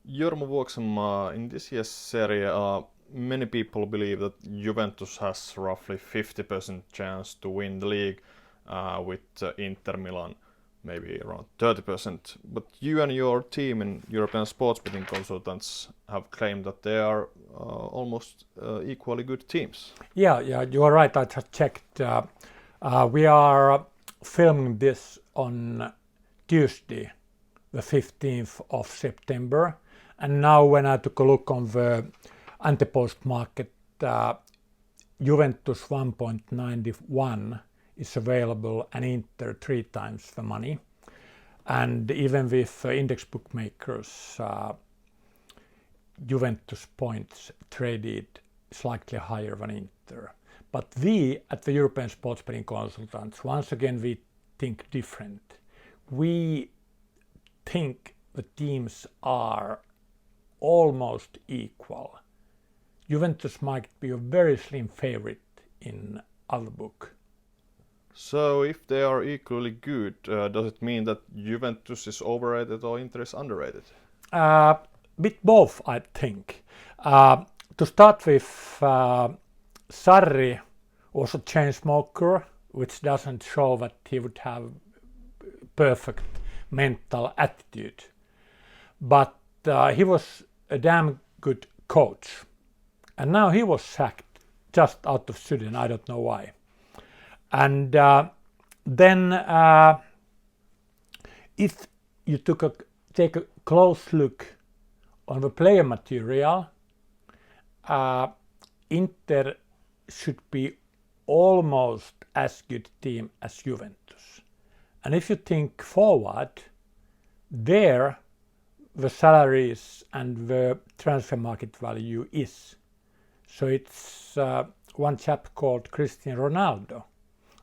Jorma Vuoksenmaa, in this year's Serie, many people believe that Juventus has roughly 50% chance to win the league, with Inter Milan maybe around 30%. But you and your team in European Sports Betting Consultants have claimed that they are almost equally good teams. Yeah, you are right. I just checked. We are filming this on Tuesday, the 15th of September. And now when I took a look on the antepost market, Juventus 1.91 is available and Inter 3 times the money. And even with index bookmakers, Juventus points traded slightly higher than Inter. But we at the European Sports Betting Consultants, once again, we think different. We think the teams are almost equal. Juventus might be a very slim favorite in our book. So if they are equally good, does it mean that Juventus is overrated or Inter is underrated? Bit both, I think. To start with, Sarri was a chain smoker, which doesn't show that he would have perfect mental attitude. But he was a damn good coach. And now he was sacked just out of Sweden, I don't know why. And then if you take a close look on the player material, Inter should be almost as good team as Juventus. And if you think forward, there the salaries and the transfer market value is. So it's one chap called Cristiano Ronaldo,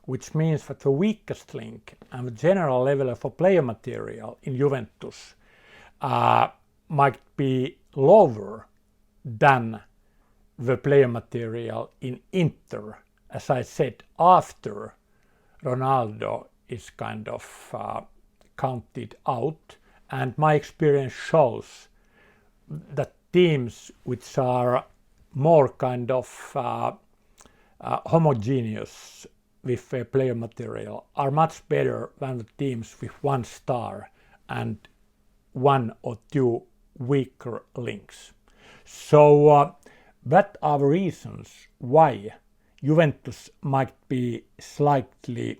which means that the weakest link and the general level of player material in Juventus might be lower than the player material in Inter, as I said, after Ronaldo is kind of counted out. And my experience shows that teams which are more kind of homogeneous with their player material are much better than the teams with 1 star and 1 or 2 weaker links. So that are the reasons why Juventus might be slightly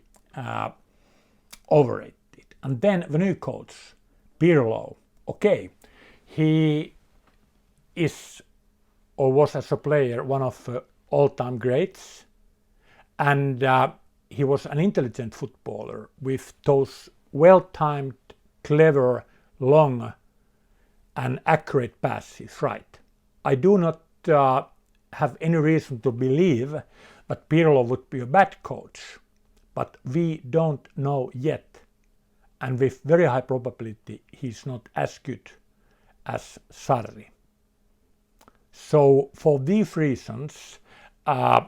overrated. And then the new coach, Pirlo, okay, he is or was as a player one of the all-time greats, and he was an intelligent footballer with those well-timed, clever, long and accurate passes, right? I do not have any reason to believe that Pirlo would be a bad coach, but we don't know yet. And with very high probability, he's not as good as Sarri. So for these reasons, I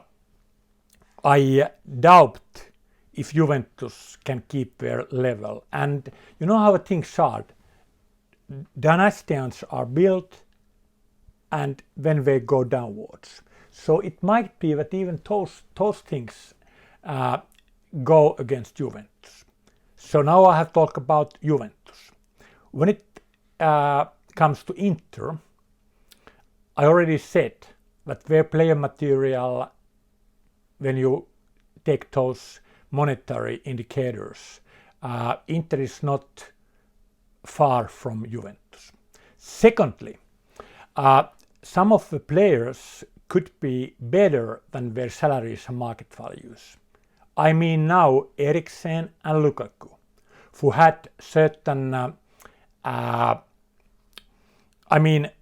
doubt if Juventus can keep their level. And you know how things are. Dynastians are built and then they go downwards. So it might be that even those things go against Juventus. So now I have talked about Juventus. When it comes to Inter, I already said that their player material, when you take those monetary indicators, Inter is not far from Juventus. Secondly, some of the players could be better than their salaries and market values. I mean now Eriksen and Lukaku, who had certain,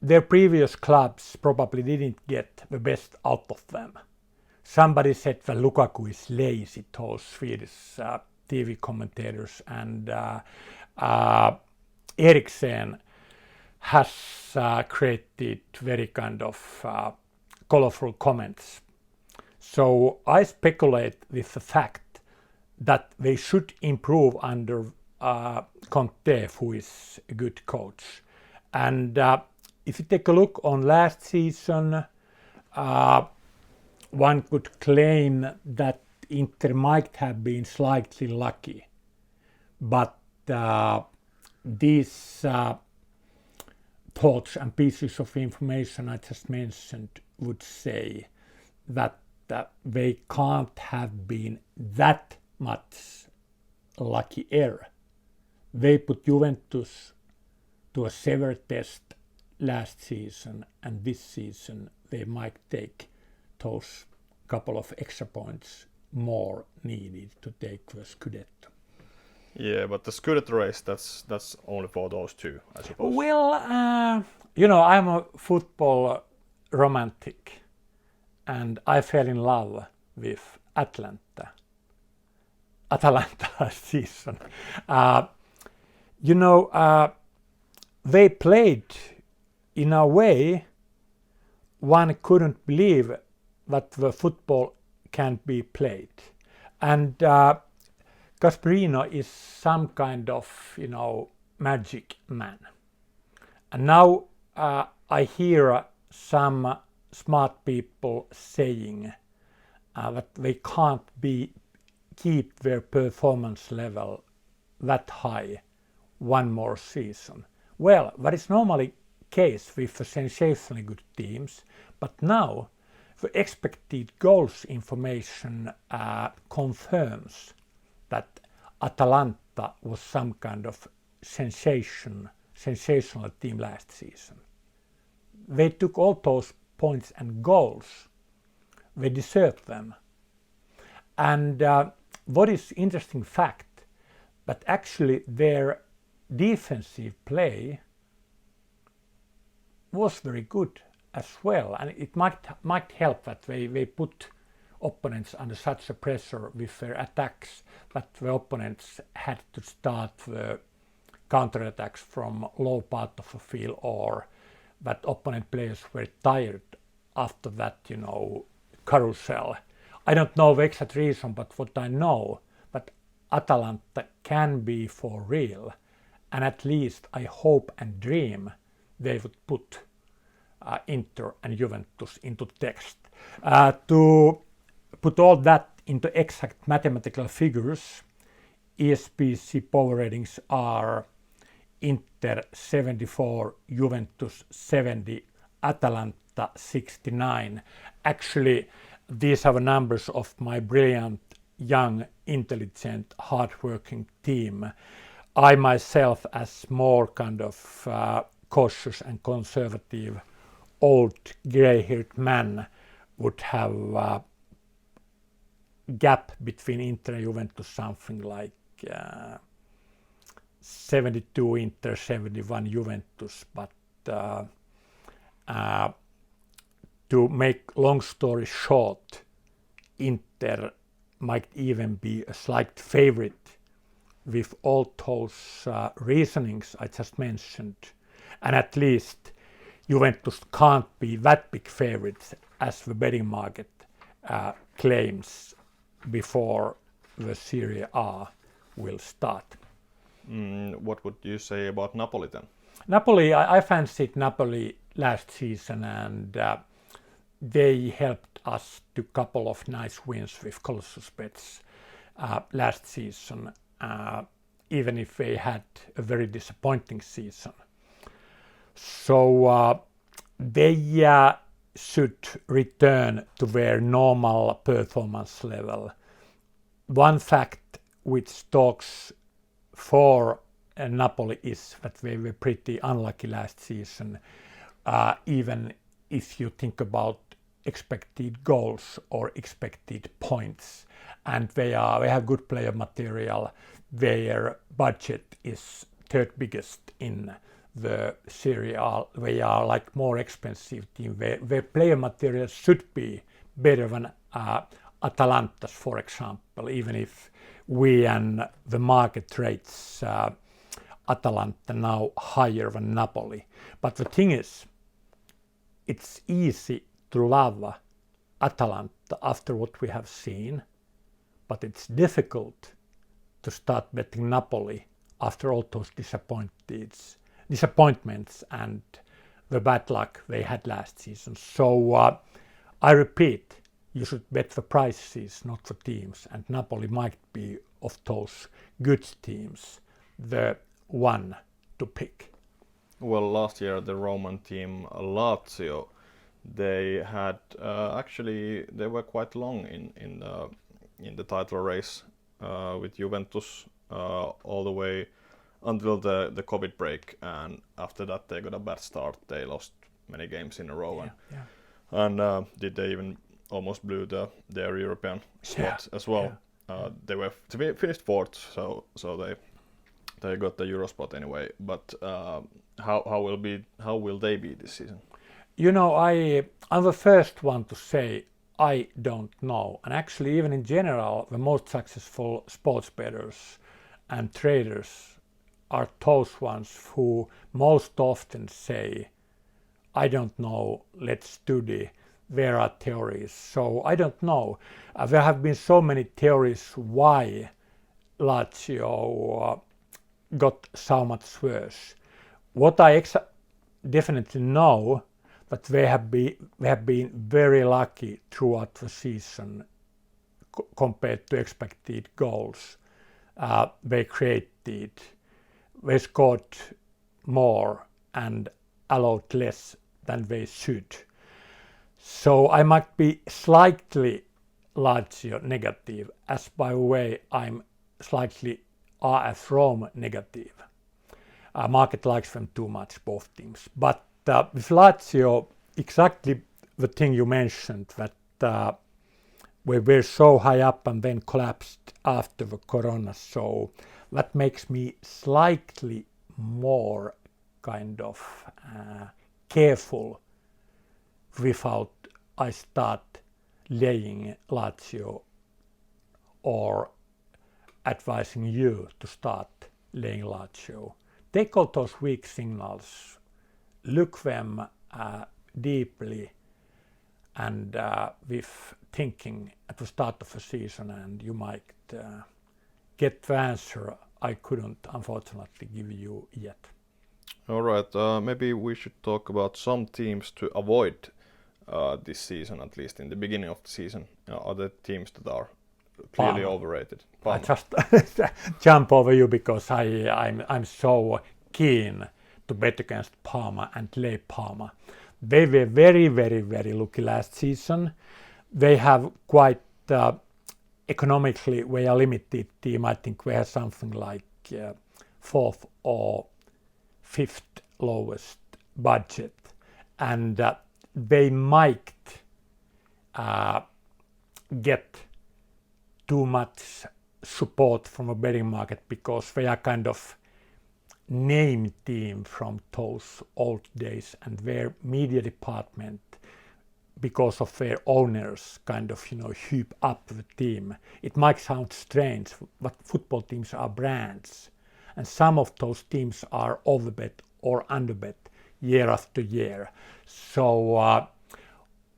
their previous clubs probably didn't get the best out of them. Somebody said that Lukaku is lazy, those Swedish TV commentators, and Eriksen has created very kind of colorful comments. So I speculate with the fact that they should improve under Conte, who is a good coach. And if you take a look on last season, one could claim that Inter might have been slightly lucky, but these thoughts and pieces of information I just mentioned would say that they can't have been that much lucky error. They put Juventus to a severe test last season, and this season they might take those couple of extra points more needed to take the Scudetto. Yeah, but the Scudetto race, that's only for those two, I suppose. Well, I'm a football romantic, and I fell in love with Atalanta last season. They played in a way one couldn't believe that the football can be played. And Gasperino is some kind of, magic man. And now I hear some smart people saying that they can't keep their performance level that high one more season. Well, that is normally case with the sensationally good teams, but now the expected goals information confirms that Atalanta was some kind of sensational team last season. They took all those points and goals. They deserved them. And what is interesting fact, that actually their defensive play was very good as well, and it might help that they put opponents under such a pressure with their attacks that the opponents had to start the counterattacks from low part of the field, or that opponent players were tired after that, carousel. I don't know the exact reason, but what I know, that Atalanta can be for real, and at least I hope and dream they would put Inter and Juventus into text. To put all that into exact mathematical figures, ESBC power ratings are Inter 74, Juventus 70, Atalanta 69. Actually, these are the numbers of my brilliant, young, intelligent, hard-working team. I myself, as more kind of cautious and conservative, old grey-haired man, would have gap between Inter and Juventus something like 72 Inter, 71 Juventus. But to make long story short, Inter might even be a slight favorite with all those reasonings I just mentioned, and at least Juventus can't be that big favorites as the betting market claims before the Serie A will start. What would you say about Napoli then? Napoli, I fancied Napoli last season, and they helped us to a couple of nice wins with Colossus bets last season, even if they had a very disappointing season. So they should return to their normal performance level. One fact which talks for Napoli is that they were pretty unlucky last season, even if you think about expected goals or expected points. And they have good player material. Their budget is third biggest in the Serie A. They are like more expensive team. Their player material should be better than Atalanta's, for example, even if we and the market rates Atalanta now higher than Napoli. But the thing is, it's easy to love Atalanta after what we have seen, but it's difficult to start betting Napoli after all those disappointments and the bad luck they had last season. So I repeat, you should bet the prices, not the teams. And Napoli might be, of those good teams, the one to pick. Well, last year the Roman team Lazio, they had actually they were quite long in the title race with Juventus all the way until the COVID break, and after that they got a bad start. They lost many games in a row, and did they even almost blew their European spot as well. They were finished fourth, so they got the Euro spot anyway. But how will they be this season? You know, I'm the first one to say I don't know. And actually, even in general, the most successful sports bettors and traders are those ones who most often say, I don't know, let's study. There are theories. So I don't know. There have been so many theories why Lazio got so much worse. What I definitely know, that they have been very lucky throughout the season compared to expected goals they created. They scored more and allowed less than they should. So I might be slightly Lazio negative, as by the way I'm slightly AS Roma negative. Market likes them too much, both teams. But with Lazio, exactly the thing you mentioned, that we were so high up and then collapsed after the corona. So that makes me slightly more kind of careful without I start laying Lazio or advising you to start laying Lazio. Take all those weak signals, look them deeply and with thinking at the start of the season, and you might get the answer I couldn't unfortunately give you yet. All right, maybe we should talk about some teams to avoid this season, at least in the beginning of the season. Other teams that are clearly overrated. Parma. I just jump over you because I'm so keen to bet against Parma and lay Parma. They were very, very, very lucky last season. They have quite economically, they are limited team. I think we have something like fourth or fifth lowest budget, and they might get too much support from a betting market because they are kind of name team from those old days, and their media department, because of their owners, kind of hype up the team. It might sound strange, but football teams are brands, and some of those teams are overbet or underbet year after year. So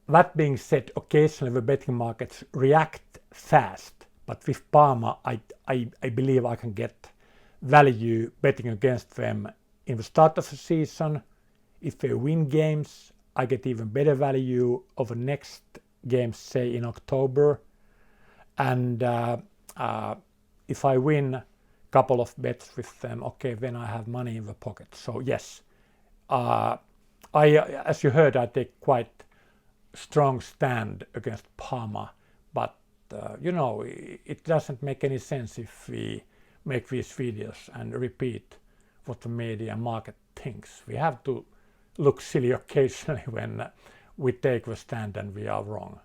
that being said, occasionally the betting markets react fast, but with Parma I believe I can get value betting against them in the start of the season. If they win games, I get even better value over next games, say in October. And if I win a couple of bets with them, okay, then I have money in the pocket. So yes, as you heard, I take quite strong stand against Parma, but it doesn't make any sense if we make these videos and repeat what the media market thinks. We have to look silly occasionally when we take the stand and we are wrong.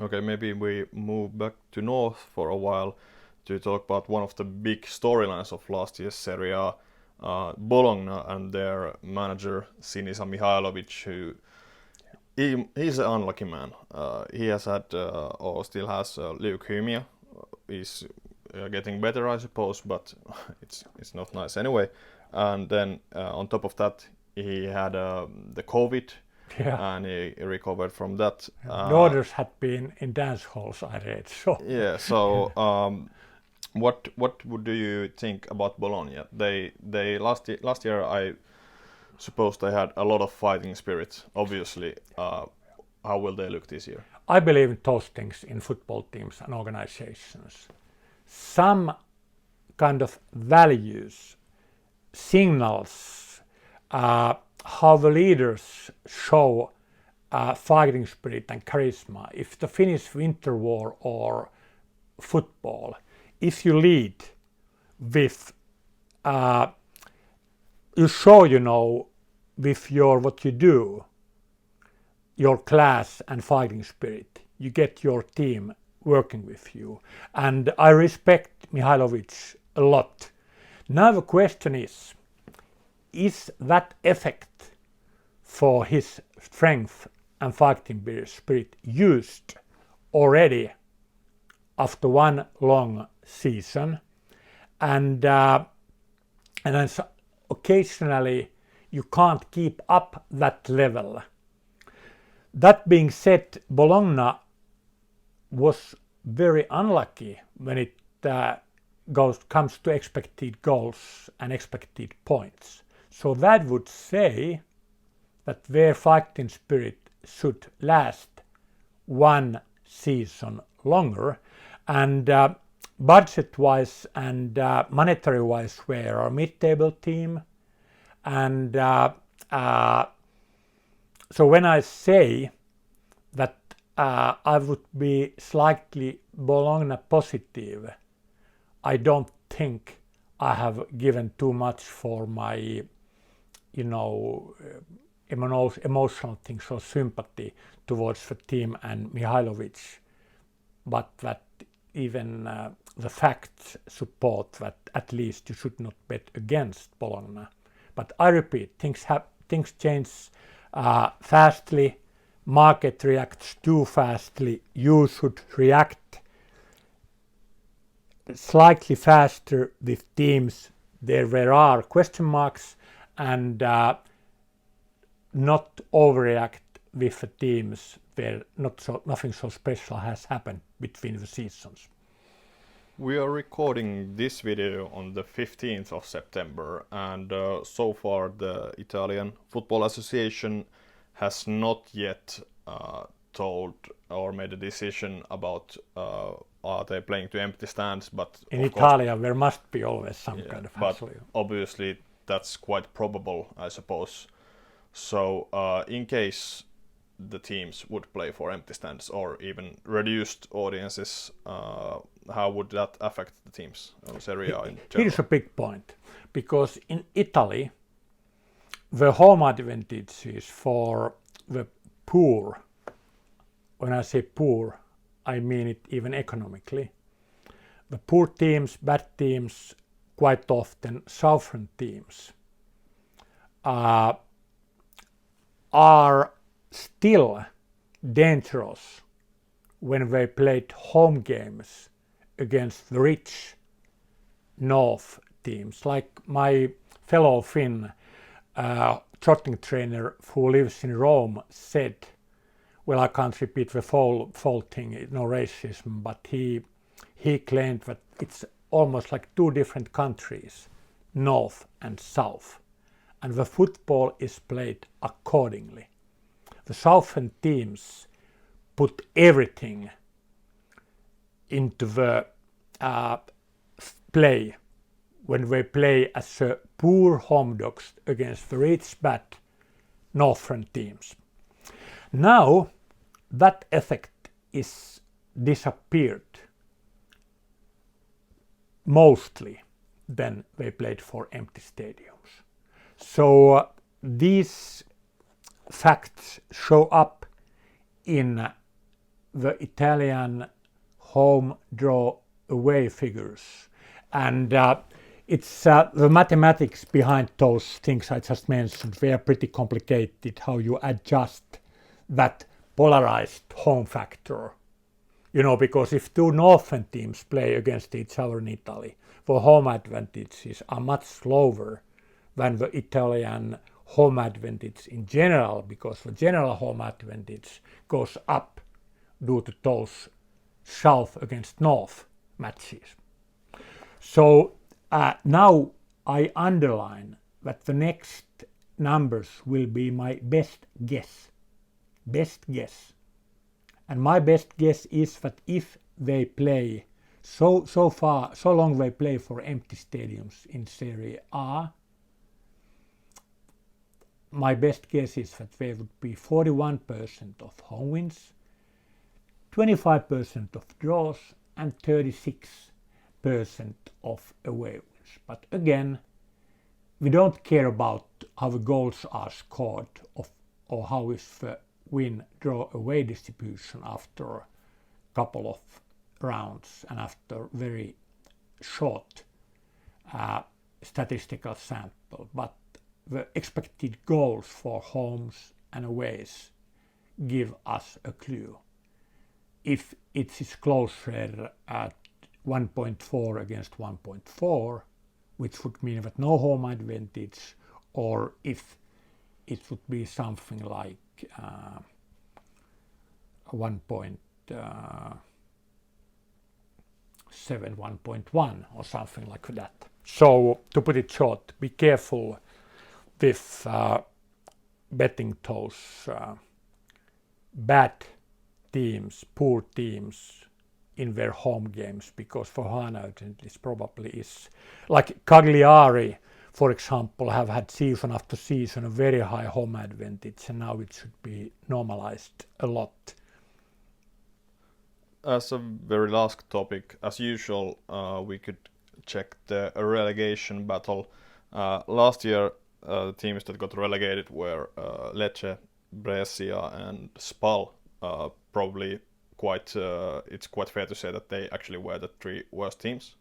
Okay, maybe we move back to north for a while to talk about one of the big storylines of last year's Serie, Bologna and their manager Sinisa Mihajlovic, who he's an unlucky man. He has had or still has leukemia. He's getting better, I suppose, but it's not nice anyway. And then on top of that, he had the COVID, and he recovered from that. Daughters had been in dance halls, I read. So yeah. So what do you think about Bologna? They last year suppose they had a lot of fighting spirit, obviously. How will they look this year? I believe in those things in football teams and organizations. Some kind of values, signals, how the leaders show fighting spirit and charisma. If the Finnish Winter War or football, if you lead with, you show, with your what you do, your class and fighting spirit, you get your team working with you. And I respect Mihailovic a lot. Now the question is that effect for his strength and fighting spirit used already after one long season? And then occasionally you can't keep up that level. That being said, Bologna was very unlucky when it comes to expected goals and expected points. So that would say that their fighting spirit should last one season longer. And budget-wise and monetary-wise, we are a mid-table team. And so when I say that I would be slightly Bologna positive, I don't think I have given too much for my, emotional things or sympathy towards the team and Mihailovic, but that even the facts support that at least you should not bet against Bologna. But I repeat, things change fastly, market reacts too fastly. You should react slightly faster with teams there are question marks, and not overreact with the teams where nothing so special has happened between the seasons. We are recording this video on the 15th of September, and so far the Italian Football Association has not yet told or made a decision about are they playing to empty stands, but in Italia there must be always some kind of but hassle. obviously that's quite probable, I suppose. So in case the teams would play for empty stands or even reduced audiences, how would that affect the teams of Serie A in general? Here's a big point, because in Italy the home advantages for the poor, when I say poor, I mean it even economically. The poor teams, bad teams, quite often southern teams, are still dangerous when they played home games against the rich north teams. Like my fellow Finn trotting trainer who lives in Rome said, well, I can't repeat the full thing, no racism, but he claimed that it's almost like two different countries, north and south, and the football is played accordingly. The southern teams put everything into the play when they play as a poor home dogs against the rich bad northern teams. Now that effect is disappeared mostly when they played for empty stadiums. So these facts show up in the Italian home draw away figures, and it's the mathematics behind those things I just mentioned. They are pretty complicated, how you adjust that polarized home factor. Because if two northern teams play against each other in Italy, the home advantages are much lower than the Italian home advantage in general, because the general home advantage goes up due to those south against north matches. So now I underline that the next numbers will be my best guess. Best guess. And my best guess is that if they play so long they play for empty stadiums in Serie A, my best guess is that there would be 41% of home wins, 25% of draws, and 36% of away wins. But again, we don't care about how the goals are scored or how is the win-draw-away distribution after a couple of rounds and after very short statistical sample. But the expected goals for homes and aways give us a clue. If it is closer at 1.4 against 1.4, which would mean that no home advantage, or if it would be something like 1.7, 1.1 or something like that. So to put it short, be careful with betting those bad teams, poor teams in their home games, because for Hana this probably is like Cagliari, for example, have had season after season a very high home advantage, and now it should be normalized a lot. As a very last topic, as usual, we could check the relegation battle. Last year, the teams that got relegated were Lecce, Brescia, and Spal. Probably it's quite fair to say that they actually were the three worst teams.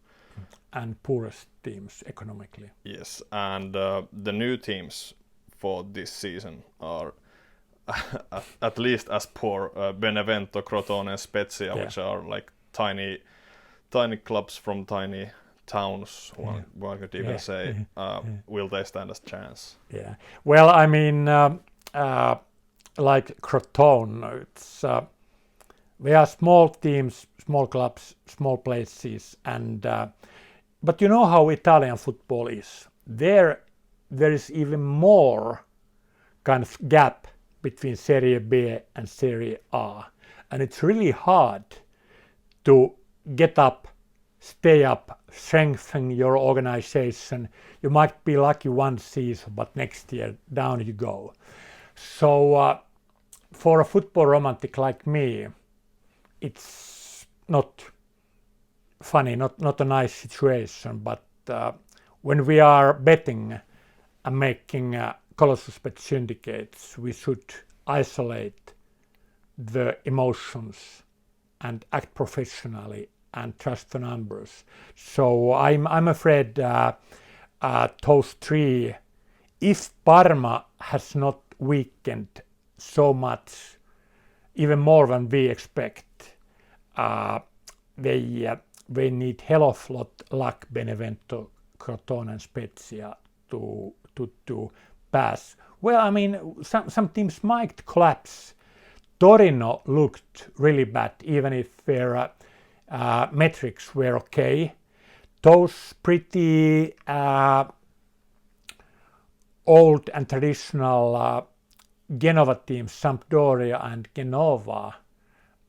And poorest teams economically. Yes, and the new teams for this season are at least as poor. Benevento, Crotone, and Spezia, which are like tiny clubs from tiny towns, one could even say. Will they stand a chance? Yeah. Well, I mean, like Crotone, it's they are small teams, small clubs, small places, and but you know how Italian football is. There is even more kind of gap between Serie B and Serie A, and it's really hard to get up, stay up, strengthen your organization. You might be lucky one season, but next year down you go. So for a football romantic like me, it's not funny, not a nice situation, but when we are betting and making Colossus Bet syndicates, we should isolate the emotions and act professionally and trust the numbers. So I'm afraid those three, if Parma has not weakened so much, even more than we expect, they need hell of lot luck, Benevento, Crotone, and Spezia to pass. Well, I mean, some teams might collapse. Torino looked really bad, even if their metrics were okay. Those pretty old and traditional Genoa teams, Sampdoria and Genoa,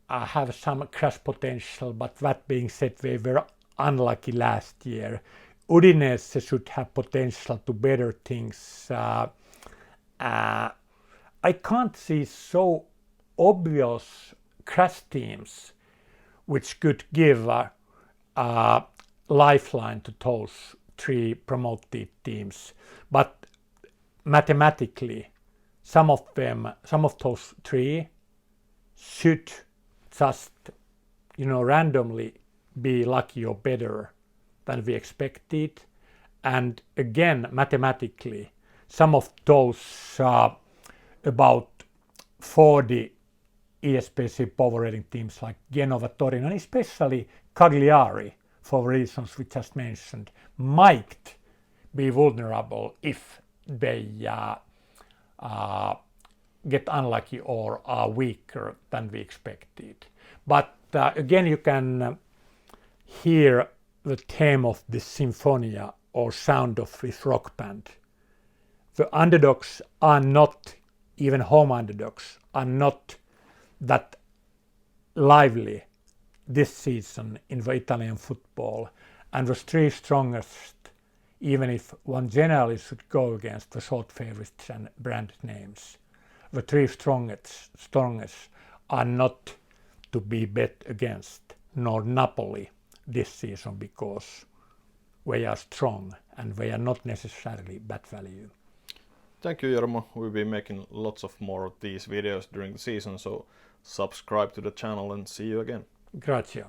have some crash potential, but that being said, they were unlucky last year. Udinese should have potential to better things. I can't see so obvious crash teams which could give a lifeline to those three promoted teams. But mathematically, some of those three should just, randomly be lucky or better than we expected. And again, mathematically, some of those about 40 ESBC power rating teams like Genoa, Torino, and especially Cagliari, for reasons we just mentioned, might be vulnerable if they get unlucky or are weaker than we expected. But again, you can hear the theme of the Sinfonia or sound of this rock band. the underdogs are not, even home underdogs, are not that lively this season in the Italian football, and the three strongest, even if one generally should go against the short favorites and brand names, the three strongest are not to be bet against, nor Napoli this season, because they are strong and they are not necessarily bad value. Thank you, Jarmo. We'll be making lots of more of these videos during the season, so subscribe to the channel and see you again. Grazie.